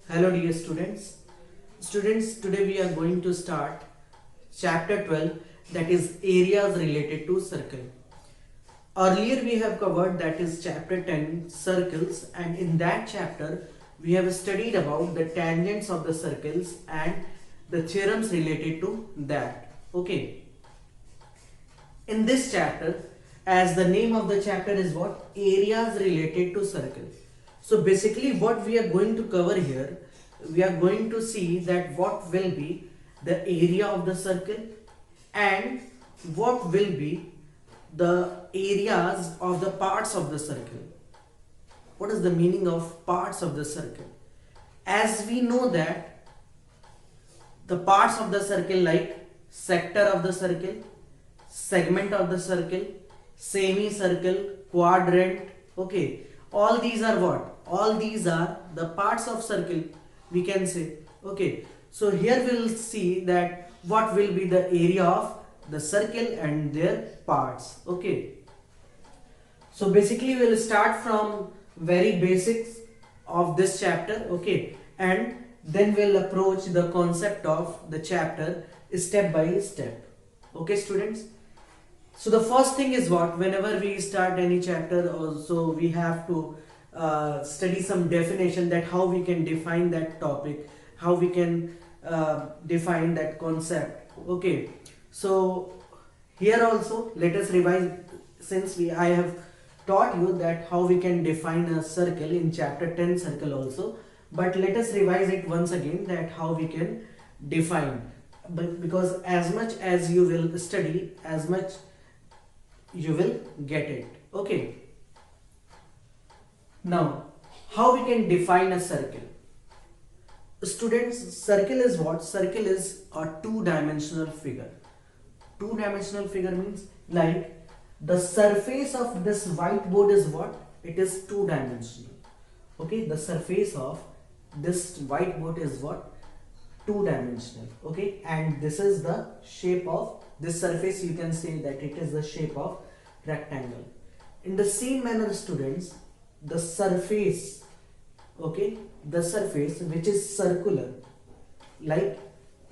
Hello dear students. Students, today we are going to start chapter 12, that is areas related to circle. Earlier we have covered, that is chapter 10, circles, and in that chapter we have studied about the tangents of the circles and the theorems related to that. Okay. In this chapter, as the name of the chapter is what? Areas related to circle. So basically what we are going to cover here, we are going to see that what will be the area of the circle and what will be the areas of the parts of the circle. What is the meaning of parts of the circle? As we know that the parts of the circle, like sector of the circle, segment of the circle, semicircle, quadrant, okay, all these are what? All these are the parts of circle, we can say. Okay, so here we will see that what will be the area of the circle and their parts. Okay, so basically we will start from very basics of this chapter. Okay, and then we'll approach the concept of the chapter step by step. Okay students, so the first thing is what? Whenever we start any chapter, also we have to study some definition, that how we can define that topic, how we can define that concept. Okay, so here also let us revise, since I have taught you that how we can define a circle in chapter 10 circle also, but let us revise it once again, that how we can define. But because as much as you will study, as much you will get it. Okay, now how we can define a circle? Students, circle is what? Circle is a two-dimensional figure. Two-dimensional figure means, like, the surface of this whiteboard is what? It is two-dimensional. Okay, the surface of this whiteboard is what? Two-dimensional. Okay, and this is the shape of this surface. You can say that it is the shape of rectangle. In the same manner, students, the surface, okay, the surface which is circular, like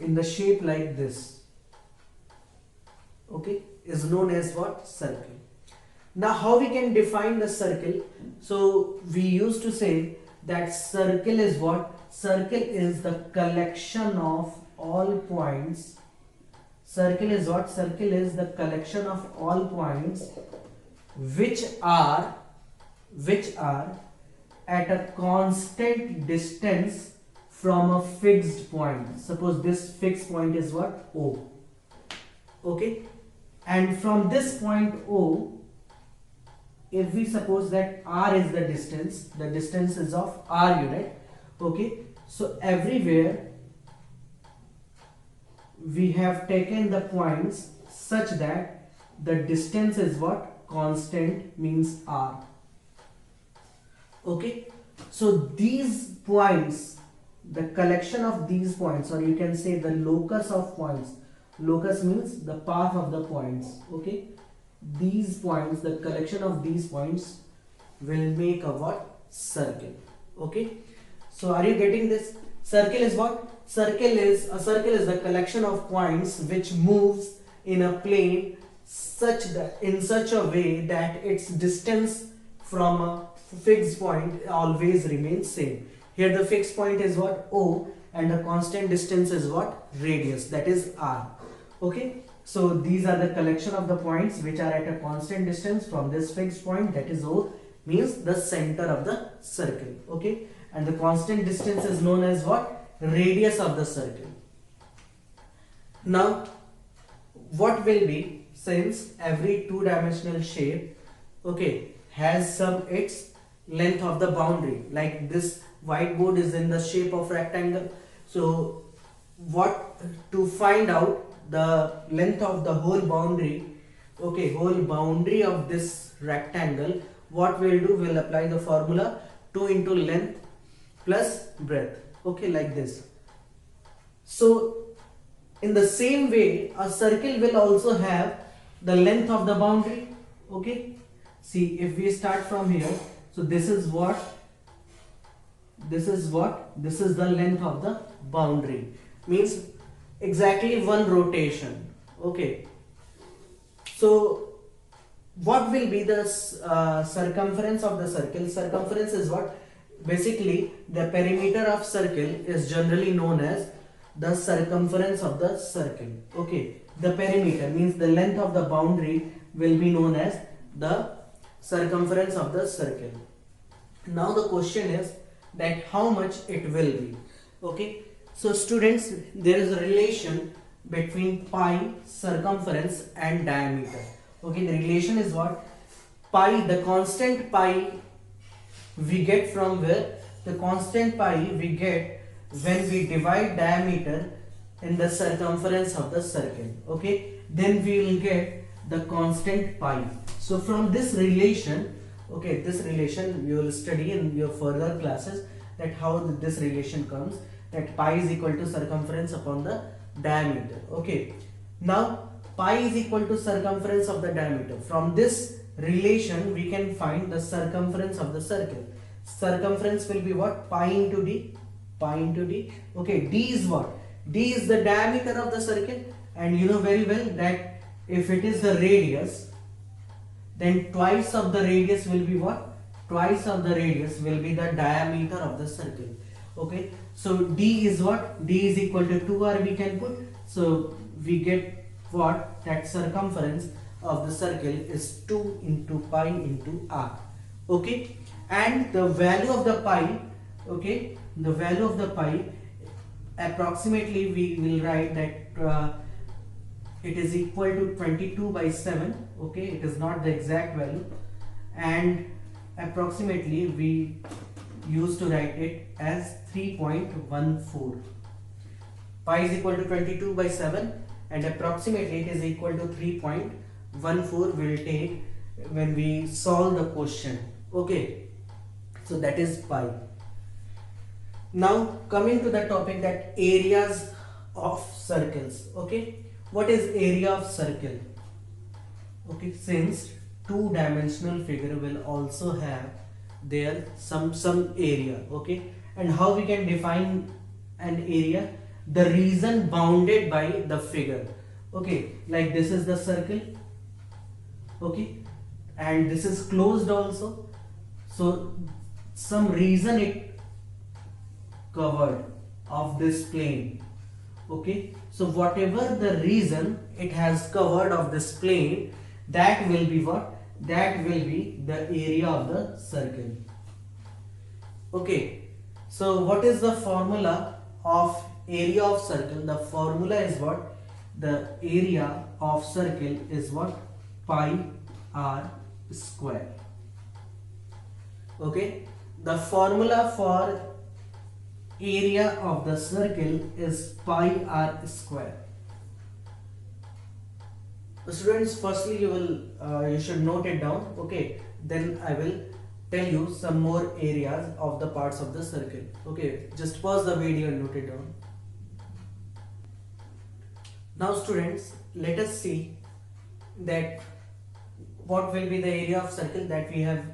in the shape like this, okay, is known as what? Circle. Now how we can define the circle? So we used to say that circle is what? Circle is the collection of all points. Circle is what? Circle is the collection of all points which are at a constant distance from a fixed point. Suppose this fixed point is what? O. Okay, and from this point O, if we suppose that r is the distance is of r unit. Okay, so everywhere we have taken the points such that the distance is what? Constant, means r. Okay, so these points, the collection of these points, or you can say the locus of points, locus means the path of the points. Okay, these points, the collection of these points will make a what? Circle. Okay, so are you getting this? Circle is what? Circle is the collection of points which moves in a plane in such a way that its distance from a fixed point always remains same. Here the fixed point is what? O, and the constant distance is what? Radius, that is r. Okay, so these are the collection of the points which are at a constant distance from this fixed point, that is O, means the center of the circle. Okay, and the constant distance is known as what? Radius of the circle. Now what will be, since every two-dimensional shape, okay, has some its length of the boundary, like this whiteboard is in the shape of rectangle, so what, to find out the length of the whole boundary, okay, whole boundary of this rectangle, what we'll do, we'll apply the formula 2 into length plus breadth. Okay, like this. So in the same way, a circle will also have the length of the boundary. Okay, see, if we start from here, so this is what this is what? This is the length of the boundary. Means exactly one rotation. Okay. So what will be the circumference of the circle? Circumference is what? Basically, the perimeter of circle is generally known as the circumference of the circle. Okay. The perimeter means the length of the boundary will be known as the circumference of the circle. Now the question is that how much it will be. Okay. So students, there is a relation between pi, circumference and diameter. Okay, the relation is what? Pi, the constant pi we get from where? The constant pi we get when we divide diameter in the circumference of the circle. Okay, then we will get the constant pi. So from this relation, okay, this relation you will study in your further classes, that how this relation comes, that pi is equal to circumference upon the diameter. Okay, now pi is equal to circumference of the diameter. From this relation we can find the circumference of the circle. Circumference will be what? Pi into d. Pi into d. Okay, d is what? D is the diameter of the circle, and you know very well that if it is the radius, then twice of the radius will be what? Twice of the radius will be the diameter of the circle. Okay, so d is what? D is equal to 2r we can put. So we get what? That circumference of the circle is 2 into pi into r. Okay, and the value of the pi, okay, the value of the pi, approximately we will write that it is equal to 22 by 7. Okay, it is not the exact value, and approximately we used to write it as 3.14. Pi is equal to 22 by 7, and approximately it is equal to 3.14 will take when we solve the question. Okay, so that is pi. Now coming to the topic, that areas of circles. Okay, what is area of circle? Okay, since two-dimensional figure will also have there some area. Okay, and how we can define an area? The region bounded by the figure. Okay, like this is the circle. Okay, and this is closed also, so some region it covered of this plane. Okay, so whatever the region it has covered of this plane, that will be what? That will be the area of the circle. Okay, so what is the formula of area of circle? The formula is what? The area of circle is what? Pi r square. Okay, the formula for area of the circle is pi r square. Students, firstly you should note it down. Okay, then I will tell you some more areas of the parts of the circle. Okay, just pause the video and note it down. Now students, let us see that what will be the area of circle that we have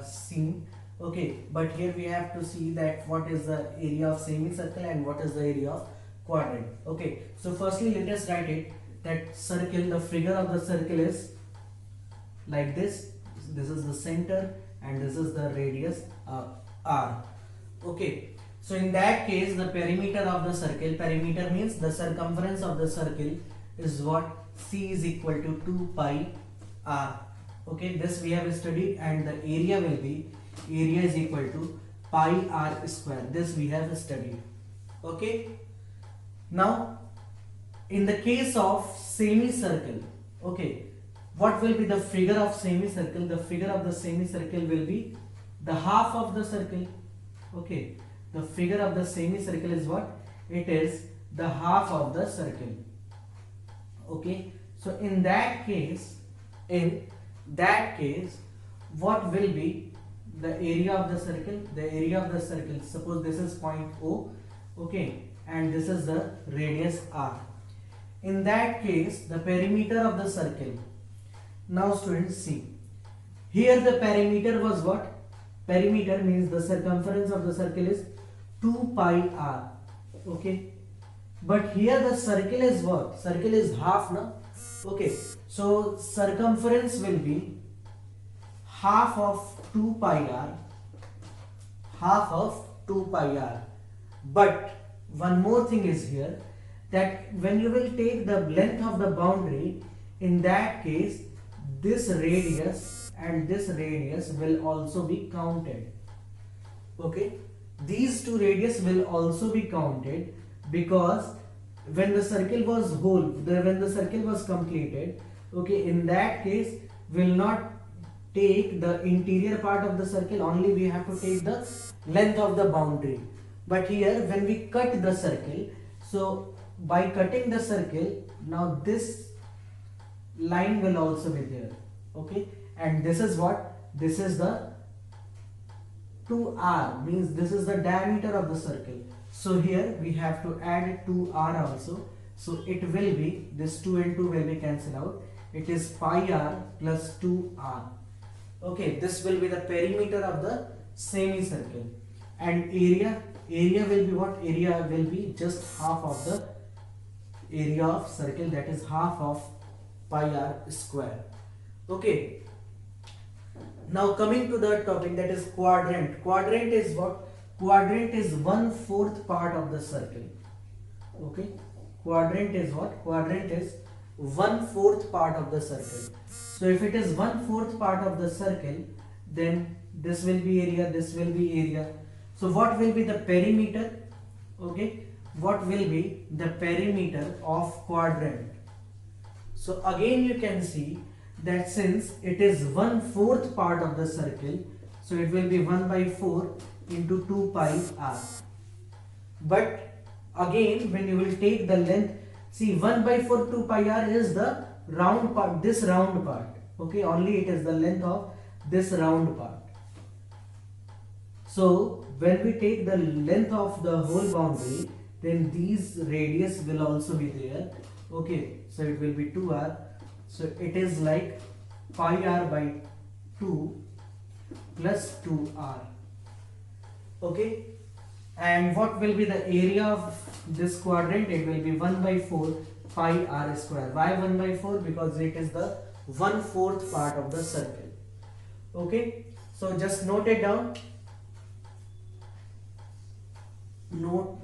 seen. Okay, but here we have to see that what is the area of semicircle and what is the area of quadrant. Okay, so firstly let us write it, that circle, the figure of the circle is like this. This is the center and this is the radius r. Okay, so in that case the perimeter of the circle, perimeter means the circumference of the circle, is what? C is equal to 2 pi r. Okay, this we have studied, and the area will be, area is equal to pi r square. This we have studied. Okay, now in the case of semicircle, okay, what will be the figure of semicircle? The figure of the semicircle will be the half of the circle. Okay, the figure of the semicircle is what? It is the half of the circle. Okay, so in that case, what will be the area of the circle? The area of the circle, suppose this is point O, okay, and this is the radius r. In that case, the perimeter of the circle. Now students, see, here the perimeter was what? perimeter means the circumference of the circle is 2 pi r. Okay, but here the circle is what? Circle is half, na? Okay, so circumference will be half of 2 pi r, half of 2 pi r. But one more thing is here, that when you will take the length of the boundary, in that case this radius and this radius will also be counted. Okay, these two radius will also be counted, because when the circle was when the circle was completed, okay, in that case will not take the interior part of the circle, only we have to take the length of the boundary. But here when we cut the circle, so by cutting the circle, now this line will also be there. Okay, and this is what? This is the 2r, means this is the diameter of the circle. So here we have to add 2r also. So it will be, this 2 and 2 will be cancelled out. It is pi r plus 2r. Okay, this will be the perimeter of the semicircle. And area will be what? Area will be just half of the area of circle, that is half of pi r square. Okay, now coming to the topic, that is quadrant. Quadrant is what? Quadrant is 1/4 part of the circle. Okay, quadrant is what? Quadrant is 1/4 part of the circle. So if it is 1/4 part of the circle, then this will be area, this will be area. So what will be the perimeter? Okay, what will be the perimeter of quadrant? So again you can see that since it is 1/4 part of the circle, so it will be 1/4 into 2 pi r. But again when you will take the length, see 1/4 2 pi r is the round part, this round part. Okay, only it is the length of this round part. So when we take the length of the whole boundary, then these radius will also be there. Okay, so it will be 2r. So it is like pi r by 2 plus 2r. Okay, and what will be the area of this quadrant? It will be 1/4 pi r square. Why 1/4? Because it is the 1/4 part of the circle. Okay, so just note it down.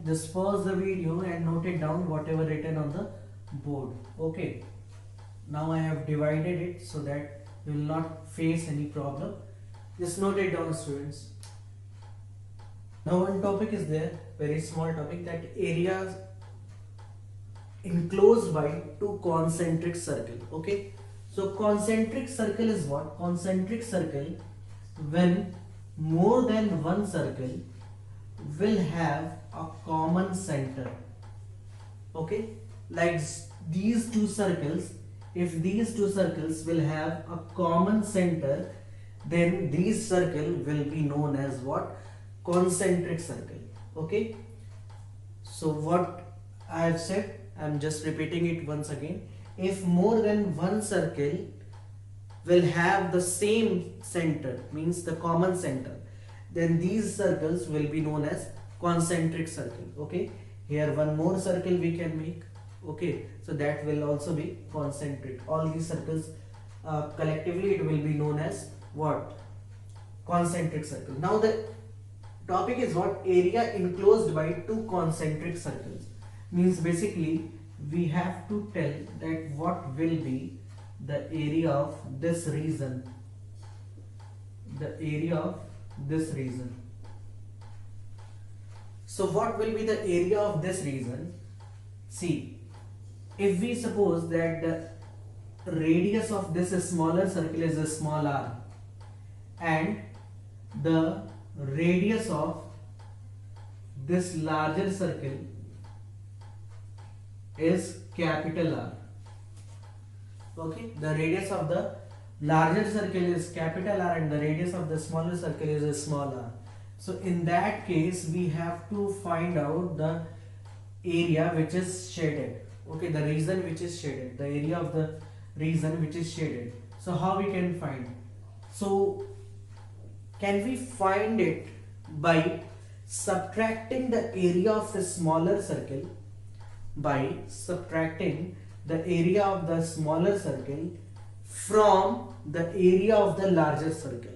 Just pause the video and note it down, whatever written on the board. Okay, now I have divided it so that you will not face any problem. Just note it down, students. Now one topic is there, very small topic, that areas enclosed by two concentric circle. Okay, so concentric circle is what? Concentric circle, when more than one circle will have a common center. Okay, like these two circles, if these two circles will have a common center, then these circle will be known as what? Concentric circle. Okay, so what I have said, I am just repeating it once again. If more than one circle will have the same center, means the common center, then these circles will be known as concentric circle. Okay, here one more circle we can make. Okay, so that will also be concentric. All these circles collectively it will be known as what? Concentric circle. Now the topic is what? Area enclosed by two concentric circles. Means basically we have to tell that what will be the area of this region. The area of this region. So what will be the area of this region? See, if we suppose that the radius of this smaller circle is a small r, and the radius of this larger circle is capital R. Okay, the radius of the larger circle is capital R and the radius of the smaller circle is a small r. So in that case we have to find out the area which is shaded. Okay, the region which is shaded, the area of the region which is shaded. So how we can find? So can we find it by subtracting the area of the smaller circle, by subtracting the area of the smaller circle from the area of the larger circle.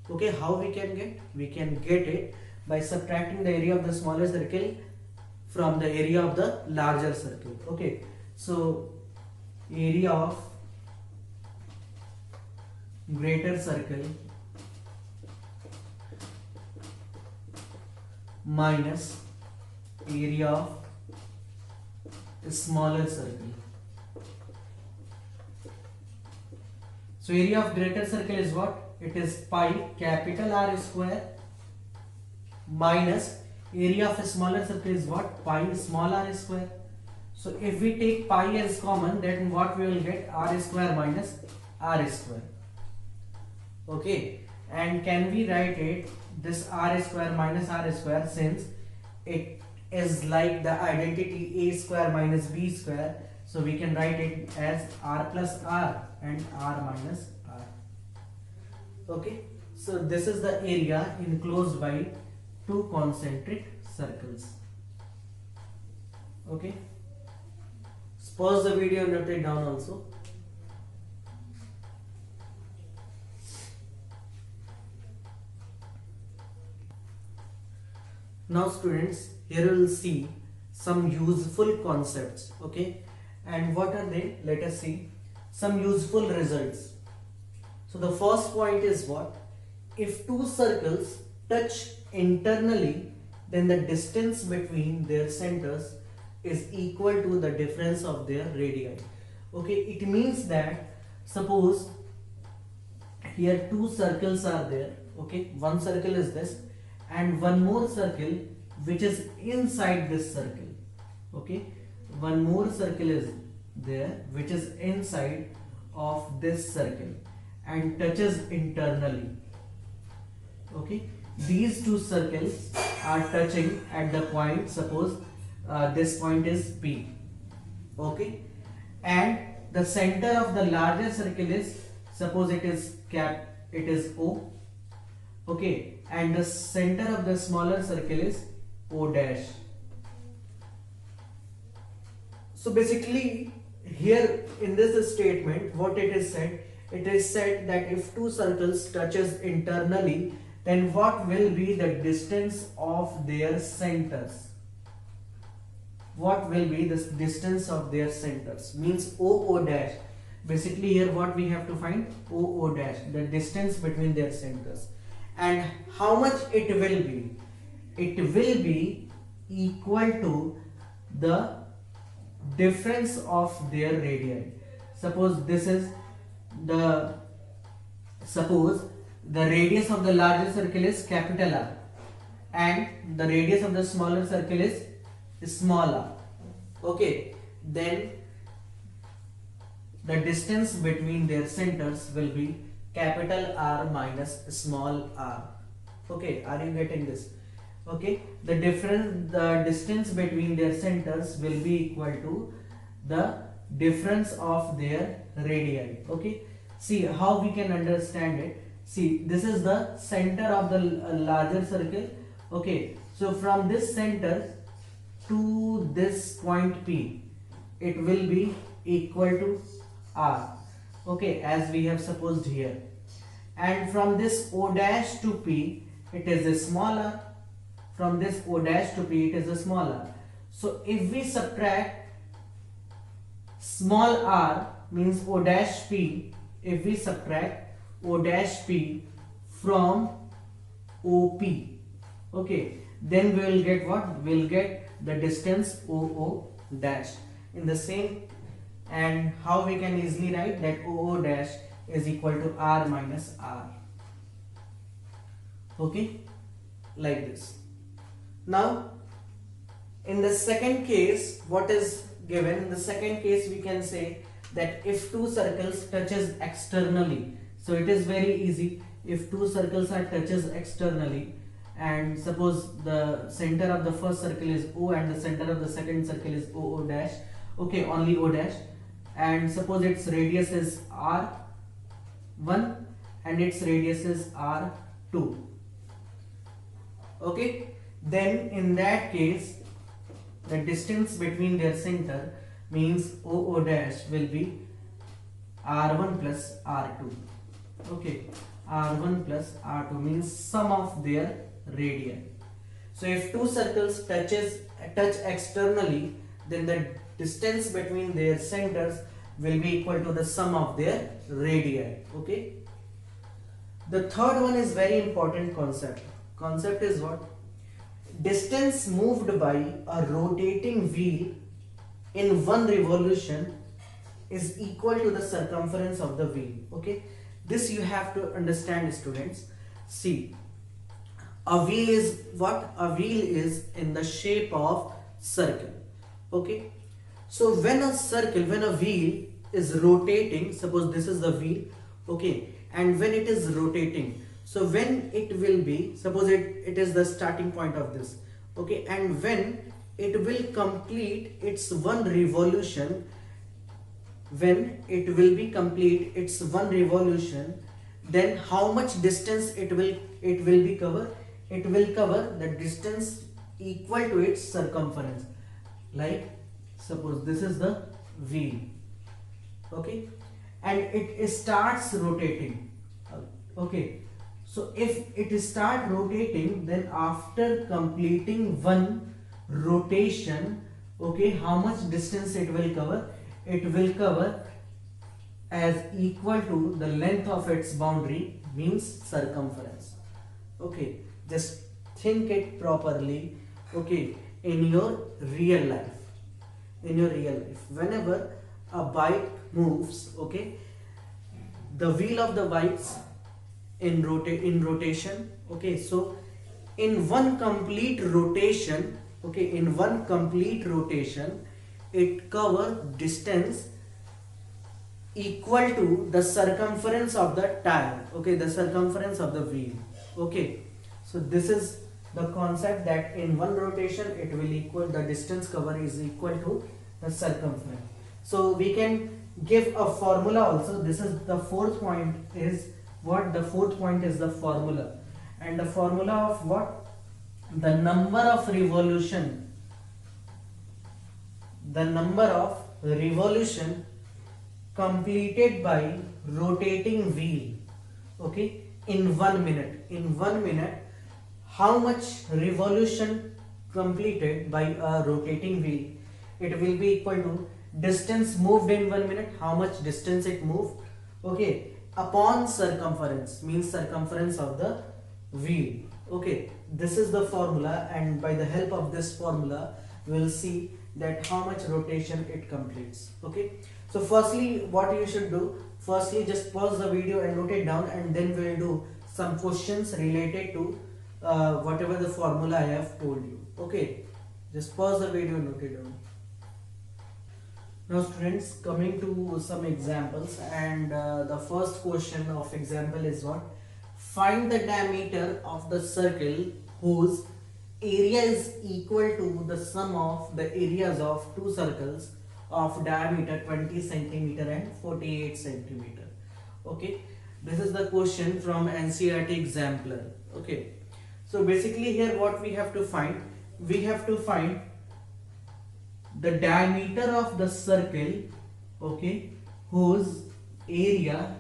Okay, how we can get? We can get it by subtracting the area of the smaller circle from the area of the larger circle. Okay, so area of greater circle minus area of smaller circle. So area of greater circle is what? It is pi capital R square minus area of a smaller circle is what? Pi small r square. So if we take pi as common, then what we will get? R square minus R square. Okay, and can we write it this R square minus R square, since it is like the identity A square minus B square, so we can write it as R plus R and R minus R. Okay, so this is the area enclosed by two concentric circles. Okay, pause the video and note it down also. Now students, here we will see some useful concepts. Okay, and what are they? Let us see some useful results. So the first point is what? If two circles touch internally, then the distance between their centers is equal to the difference of their radii. Okay, it means that suppose here two circles are there. Okay, one circle is this and one more circle which is inside this circle. Okay, one more circle is there which is inside of this circle and touches internally. Okay, these two circles are touching at the point, suppose this point is P. Okay, and the center of the larger circle is, suppose it is O. Okay, and the center of the smaller circle is O dash. So basically here in this statement what it is said, it is said that if two circles touches internally, then what will be the distance of their centers? What will be the distance of their centers? Means O dash. Basically here what we have to find? O dash, the distance between their centers. And how much it will be? It will be equal to the difference of their radii. Suppose this is the radius of the larger circle is capital R and the radius of the smaller circle is small r. Okay, then the distance between their centers will be capital R minus small r. Okay, are you getting this? Okay, the distance between their centers will be equal to the difference of their radii. Okay, see how we can understand it. See, this is the center of the larger circle. Okay, so from this center to this point P, it will be equal to R. Okay, as we have supposed here. And from this O dash to P, it is a smaller. From this O dash to P, it is a smaller. So if we subtract small r, means O dash P, if we subtract O dash P from OP, okay, then we will get what? We will get the distance OO dash in the same. And how we can easily write that OO dash is equal to R minus R. Okay, like this. Now in the second case, what is given? In the second case we can say that if two circles touches externally, so it is very easy. If two circles are touches externally, and suppose the center of the first circle is O and the center of the second circle is OO dash, okay, only O dash, and suppose its radius is R1 and its radius is R2, 2. Okay, then in that case the distance between their center means OO dash will be R1 plus R2. Okay, R1 plus R2 means sum of their radii. So if two circles touch externally, then the distance between their centers will be equal to the sum of their radii. Okay. The third one is very important concept. Concept is what? Distance moved by a rotating wheel in one revolution is equal to the circumference of the wheel. Okay, this you have to understand, students. See, a wheel is what? A wheel is in the shape of circle. Okay, so when a wheel is rotating, suppose this is the wheel, okay, and when it is rotating, so when it will be, suppose it is the starting point of this, okay, and when it will complete its one revolution, when it will be complete its one revolution, then how much distance it will be cover? It will cover the distance equal to its circumference. Like suppose this is the wheel, okay, and it starts rotating. Okay, so if it start rotating, then after completing one rotation, okay, how much distance it will cover? It will cover as equal to the length of its boundary, means circumference. Okay, just think it properly. Okay, in your real life, whenever a bike moves, okay, the wheel of the bikes in rotation, okay, so in one complete rotation, okay, it cover distance equal to the circumference of the tire, okay, the circumference of the wheel. Okay, so this is the concept, that in one rotation it will equal, the distance cover is equal to the circumference. So we can give a formula also. This is the fourth point, is what? The fourth point is the formula, and the formula of what? The number of revolution completed by rotating wheel, okay, in 1 minute, how much revolution completed by a rotating wheel? It will be equal to distance moved in 1 minute, how much distance it moved, okay, upon circumference, means circumference of the wheel. Okay, this is the formula, and by the help of this formula we will see that how much rotation it completes. Okay, so firstly what you should do, firstly just pause the video and note it down, and then we will do some questions related to whatever the formula I have told you. Okay, just pause the video and note it down. Now students, coming to some examples, and the first question of example is what? Find the diameter of the circle whose area is equal to the sum of the areas of two circles of diameter 20 centimeter and 48 centimeter. Okay, this is the question from NCERT exemplar. Okay, so basically here what we have to find? We have to find the diameter of the circle, okay, whose area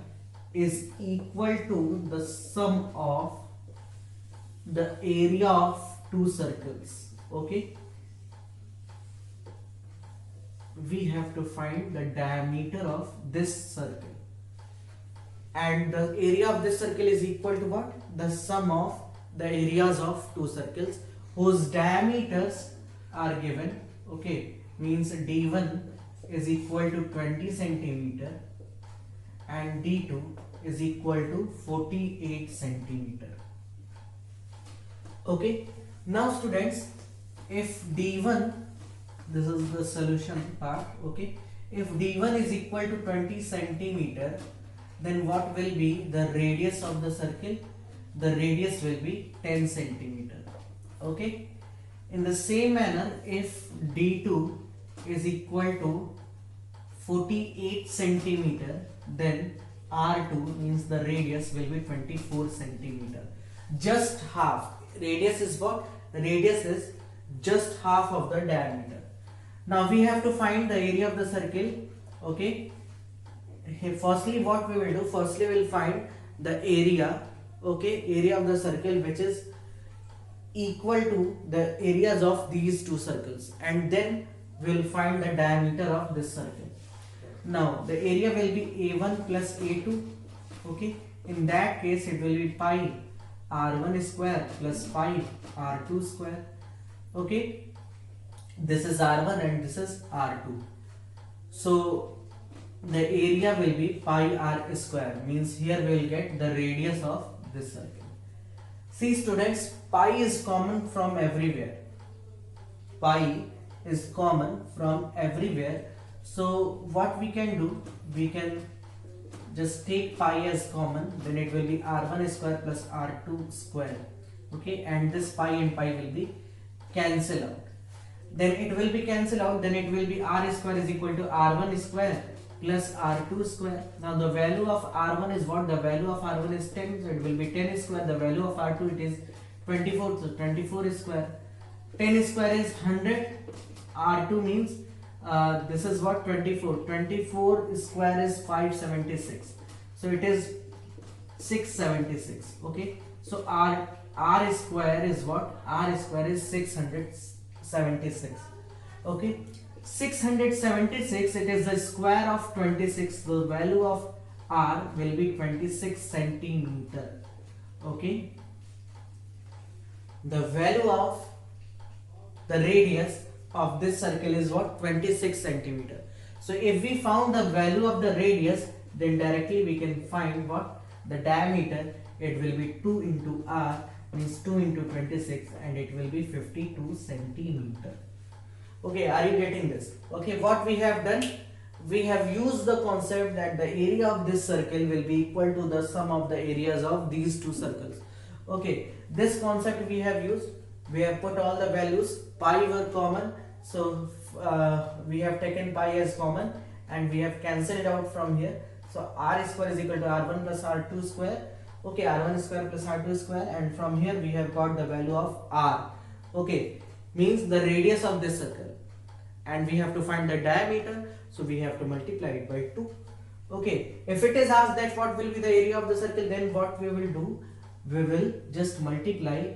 is equal to the sum of the area of two circles. Okay, we have to find the diameter of this circle, and the area of this circle is equal to what? The sum of the areas of two circles whose diameters are given. Okay, means D1 is equal to 20 centimeter and D2 is equal to 48 centimeter. Okay, now students, if D1, this is the solution part, okay, if D1 is equal to 20 centimeter, then what will be the radius of the circle? The radius will be 10 centimeter. Okay, in the same manner, if D2 is equal to 48 centimeter, then R2 means the radius will be 24 centimeter. just half. Radius is what? Radius is just half of the diameter. Now we have to find the area of the circle. Okay. Firstly, what we will do? Firstly, we will find the area. Okay, area of the circle, which is equal to the areas of these two circles, and then we will find the diameter of this circle. Now the area will be A1 plus A2. Okay, in that case it will be pi R1 square plus pi R2 square. Okay, this is R1 and this is R2. So the area will be pi R square, means here we will get the radius of this circle. See students, pi is common from everywhere. Pi is common from everywhere. So what we can do, we can just take pi as common, then it will be R1 square plus R2 square. Okay, and this pi and pi will be cancel out. Then it will be cancel out, then it will be R square is equal to R1 square plus R2 square. Now the value of R1 is what? The value of R1 is 10, so it will be 10 square. The value of R2 it is 24, so 24 square. 10 square is 100. R2 means this is what? 24. 24 square is 576. So it is 676. Okay. So R square is what? R square is 676. Okay. 676, it is the square of 26. The value of R will be 26 centimeter. Okay. The value of the radius of this circle is what? 26 centimeter. So if we found the value of the radius, then directly we can find what? The diameter. It will be 2 into R, means 2 into 26, and it will be 52 centimeter. Okay, are you getting this? Okay, what we have done, we have used the concept that the area of this circle will be equal to the sum of the areas of these two circles. Okay, this concept we have used. We have put all the values. Pi were common, so we have taken pi as common, and we have cancelled out from here. So R square is equal to R1 plus R2 square. Okay, R1 square plus R2 square, and from here we have got the value of R. Okay, means the radius of this circle, and we have to find the diameter, so we have to multiply it by 2. Okay, if it is asked that what will be the area of the circle, then what we will do, we will just multiply,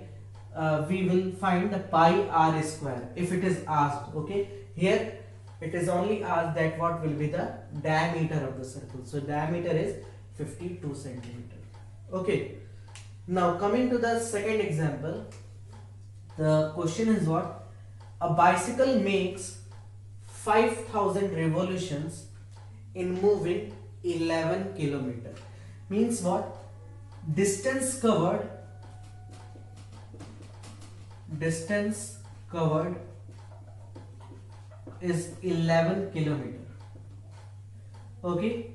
we will find the pi R square if it is asked. Okay, here it is only asked that what will be the diameter of the circle, so diameter is 52 centimeter. Okay, now coming to the second example, the question is what? A bicycle makes 5,000 revolutions in moving 11 kilometer. Means what? Distance covered is 11 kilometer. Okay,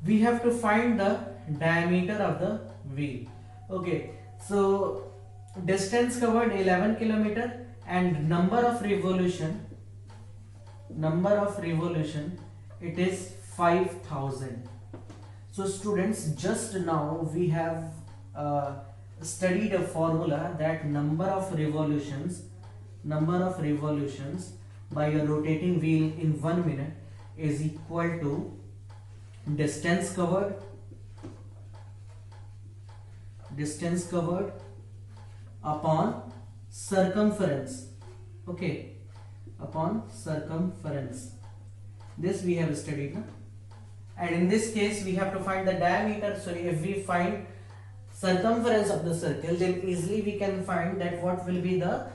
we have to find the diameter of the wheel. Okay, so distance covered 11 kilometer and number of revolution it is 5,000. So students, just now we have studied a formula that number of revolutions by a rotating wheel in 1 minute is equal to distance covered upon circumference. Okay, upon circumference. This we have studied, and in this case we have to find the diameter. So if we find circumference of the circle, then easily we can find that what will be the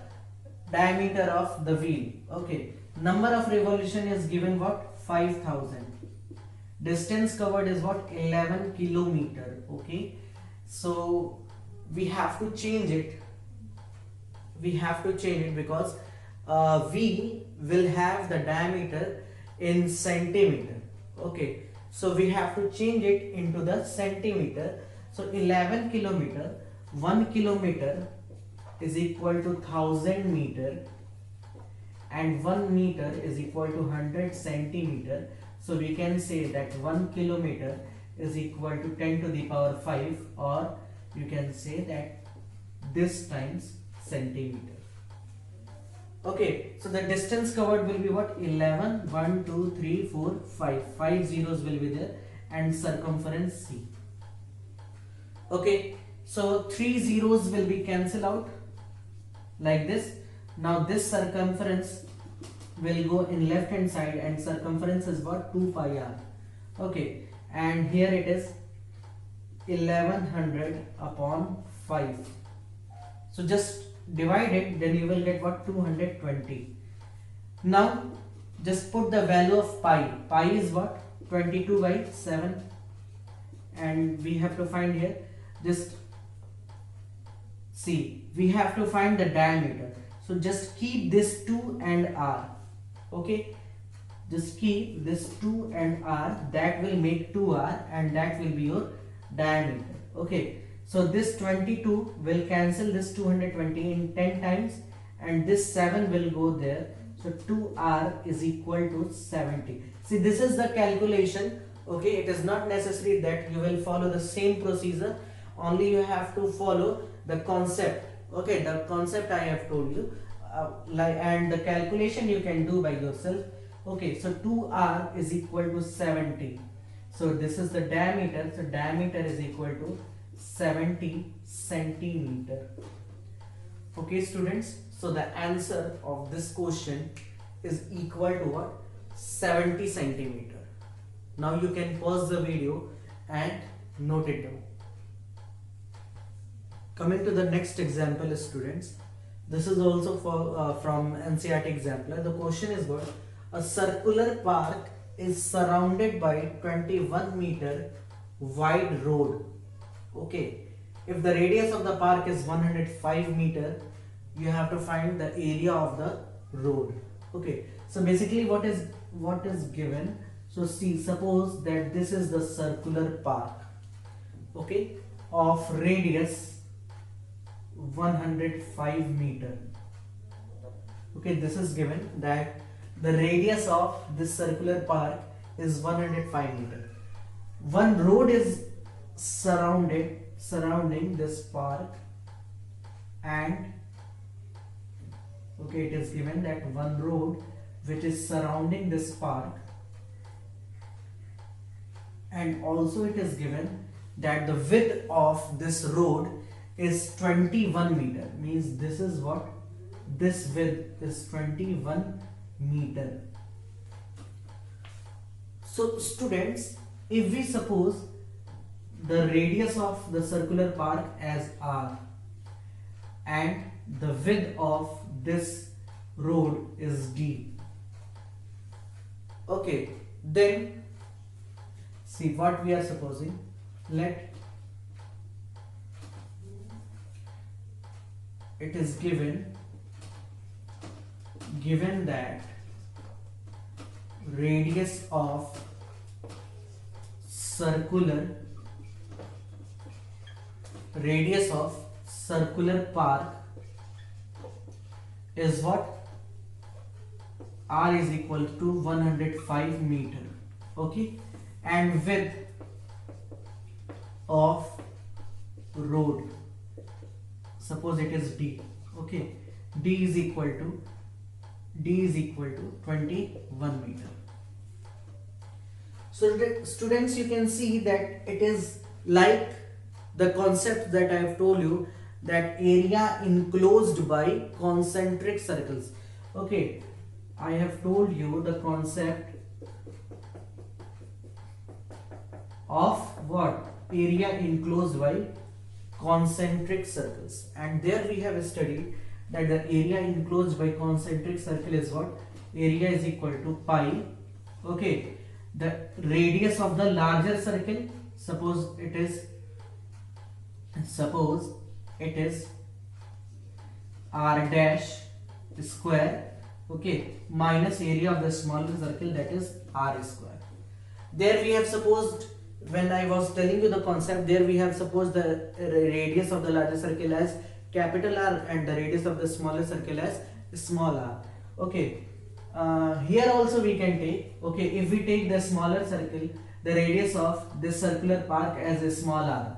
diameter of the wheel. Okay, number of revolution is given what? 5,000. Distance covered is what? 11 kilometer. Okay, so we have to change it. Because wheel will have the diameter in centimeter. Okay, so we have to change it into the centimeter. So 11 kilometer, 1 kilometer is equal to 1000 meter, and 1 meter is equal to 100 centimeter. So we can say that 1 kilometer is equal to 10 to the power 5, or you can say that this times centimeter. Okay, so the distance covered will be what? 11, 1, 2, 3, 4, 5. 5 zeros will be there, and circumference C. Okay, so 3 zeros will be cancelled out like this. Now this circumference will go in left hand side, and circumference is what? 2 pi r. Okay, and here it is 1100 upon 5. So just divide it, then you will get what? 220. Now just put the value of pi. Pi is what? 22 by 7, and we have to find here, just see, we have to find the diameter. So just keep this 2 and r. Okay, just keep this 2 and r, that will make 2r, and that will be your diameter. Okay, so this 22 will cancel this 220 in 10 times, and this 7 will go there. So 2r is equal to 70. See, this is the calculation. Okay, it is not necessary that you will follow the same procedure, only you have to follow the concept. Okay, the concept I have told you, and the calculation you can do by yourself. Okay, so 2r is equal to 70. So this is the diameter. So diameter is equal to 70 centimeter. Okay, students. So the answer of this question is equal to what? 70 centimeter. Now you can pause the video and note it down. Coming to the next example, students. This is also from NCERT example. The question is what? A circular park is surrounded by 21 meter wide road. Okay, if the radius of the park is 105 meter, you have to find the area of the road. Okay, so basically what is given? So see, suppose that this is the circular park, okay, of radius 105 meter. Okay, this is given that the radius of this circular park is 105 meter. One road is surrounding this park, and okay, it is given that one road which is surrounding this park, and also it is given that the width of this road is 21 meter. Means this is what? This width is 21 meter. So students, if we suppose the radius of the circular park as r, and the width of this road is d, okay, then see what we are supposing. Let it is given that radius of circular park is what? R is equal to 105 meter. Okay, and width of road, suppose it is d. Okay, d is equal to 21 meter. So students, you can see that it is like the concept that I have told you, that area enclosed by concentric circles. Okay, I have told you the concept of what? Area enclosed by concentric circles, and there we have studied that the area enclosed by concentric circle is what? Area is equal to pi. Okay, the radius of the larger circle, suppose it is r dash square, okay, minus area of the smaller circle, that is r square. There we have supposed, when I was telling you the concept, there we have supposed the radius of the larger circle as capital R and the radius of the smaller circle as small r. Okay, here also we can take, okay, if we take the smaller circle, the radius of this circular park as a small r.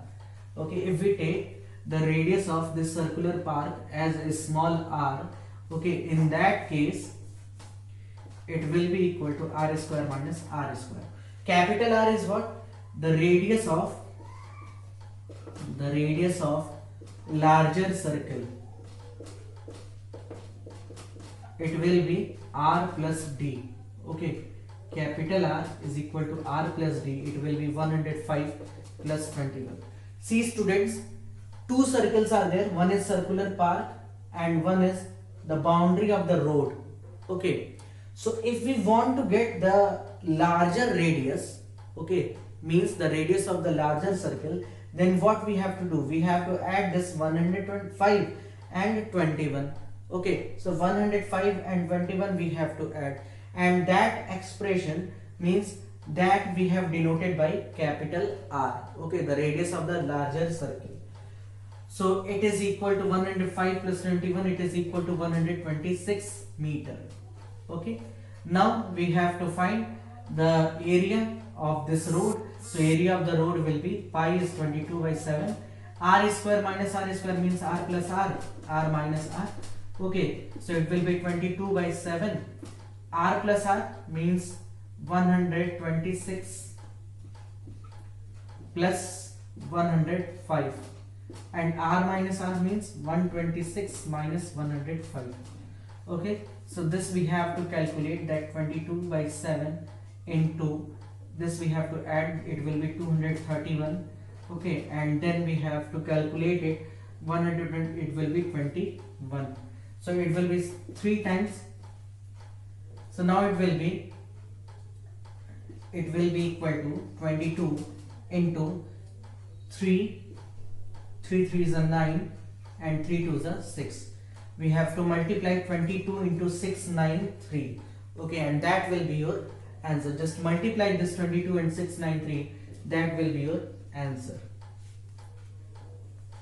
Okay, if we take the radius of this circular park as a small r, okay, in that case it will be equal to r square minus r square. Capital R is what? The radius of larger circle. It will be r plus d. Okay, capital R is equal to r plus d. It will be 105 plus 21. See students, two circles are there. One is circular park and one is the boundary of the road. Okay, so if we want to get the larger radius, okay, means the radius of the larger circle, then what we have to do? We have to add this 105 and 21. Okay, so 105 and 21 we have to add, and that expression means that we have denoted by capital R. Okay, the radius of the larger circle. So it is equal to 105 plus 21, it is equal to 126 meter. Okay, now we have to find the area of this road. So area of the road will be pi is 22 by 7. R square minus r square means r plus r minus r. Okay, so it will be 22 by 7. R plus r means 126 plus 105, and r minus r means 126 minus 105. Okay, so this we have to calculate, that 22 by 7 into this we have to add, it will be 231. Okay, and then we have to calculate it, 120, it will be 21. So it will be 3 times. So now it will be equal to 22 into 3 3s are 9 and 3 2s are 6. We have to multiply 22 into 693. Okay, and that will be your answer. Just multiply this 22 and 693, that will be your answer.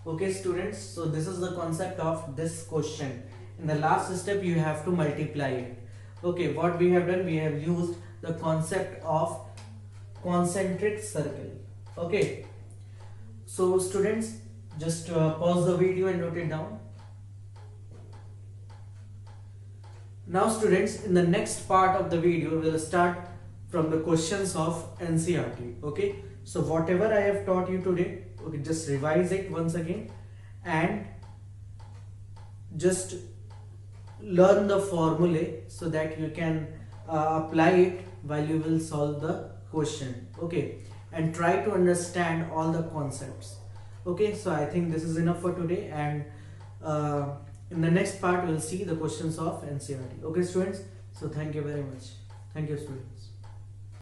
Okay students, so this is the concept of this question. In the last step you have to multiply it. Okay, what we have done, we have used the concept of concentric circle. Okay, so students, just pause the video and note it down. Now students, in the next part of the video we will start from the questions of NCERT. Okay, so whatever I have taught you today, okay, just revise it once again and just learn the formulae so that you can apply it while you will solve the question. Okay, and try to understand all the concepts. Okay, so I think this is enough for today, and in the next part we'll see the questions of NCERT. Okay students, so thank you very much. Thank you students.